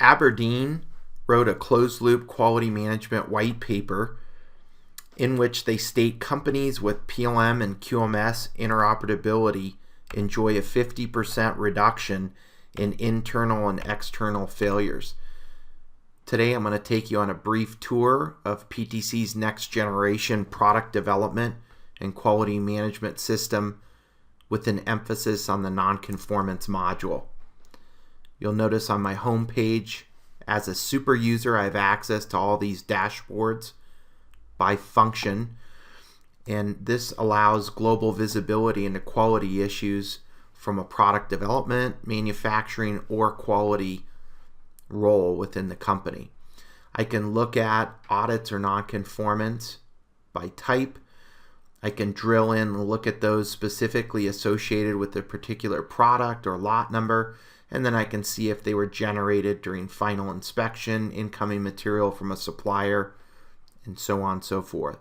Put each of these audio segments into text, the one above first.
Aberdeen wrote a closed-loop quality management white paper in which they state companies with PLM and QMS interoperability enjoy a 50% reduction in internal and external failures. Today I'm going to take you on a brief tour of PTC's next generation product development and quality management system with an emphasis on the non-conformance module. You'll notice on my home page, as a super user, I have access to all these dashboards by function, and this allows global visibility into quality issues from a product development, manufacturing, or quality role within the company. I can look at audits or non-conformance by type. I can drill in and look at those specifically associated with a particular product or lot number, and then I can see if they were generated during final inspection, incoming material from a supplier, and so on and so forth.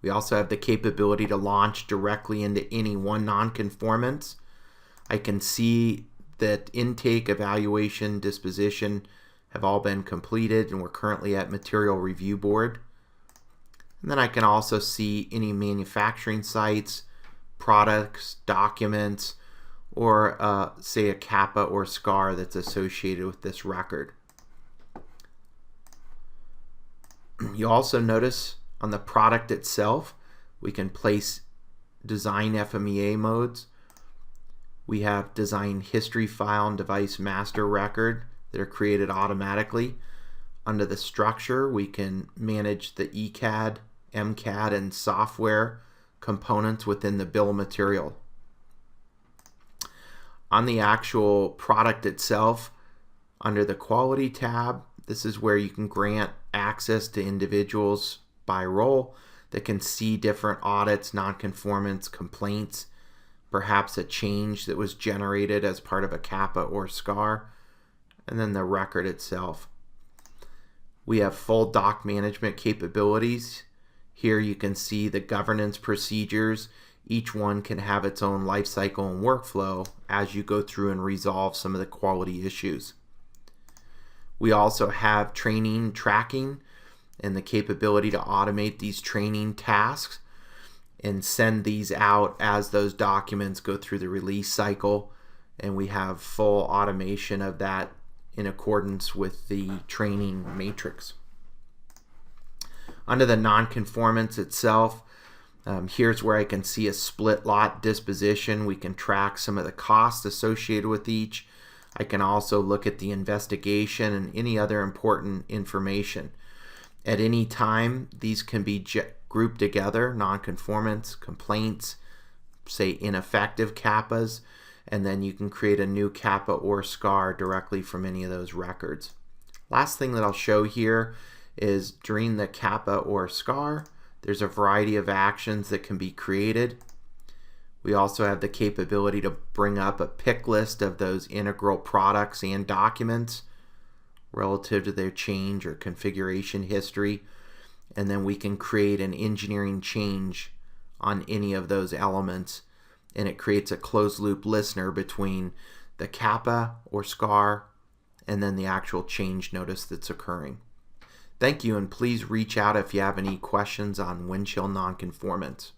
We also have the capability to launch directly into any one non-conformance. I can see that intake, evaluation, disposition have all been completed, and we're currently at material review board. And then I can also see any manufacturing sites, products, documents, or say a kappa or scar that's associated with this record. You also notice on the product itself, we can place design FMEA modes. We have design history file and device master record that are created automatically. Under the structure, we can manage the ECAD, MCAD, and software components within the bill of material. On the actual product itself, under the quality tab, this is where you can grant access to individuals by role that can see different audits, non-conformance, complaints, perhaps a change that was generated as part of a kappa or scar, and then the record itself. We have full doc management capabilities. Here you can see the governance procedures. Each one can have its own life cycle and workflow as you go through and resolve some of the quality issues. We also have training tracking and the capability to automate these training tasks and send these out as those documents go through the release cycle, and we have full automation of that in accordance with the training matrix. Under the non-conformance itself, here's where I can see a split lot disposition. We can track some of the costs associated with each. I can also look at the investigation and any other important information. At any time, these can be grouped together, non-conformance, complaints, say ineffective kappas, and then you can create a new kappa or scar directly from any of those records. Last thing that I'll show here is during the kappa or scar, there's a variety of actions that can be created. We also have the capability to bring up a pick list of those integral products and documents relative to their change or configuration history, and then we can create an engineering change on any of those elements, and it creates a closed loop listener between the kappa or scar and then the actual change notice that's occurring. Thank you, and please reach out if you have any questions on Windchill nonconformance.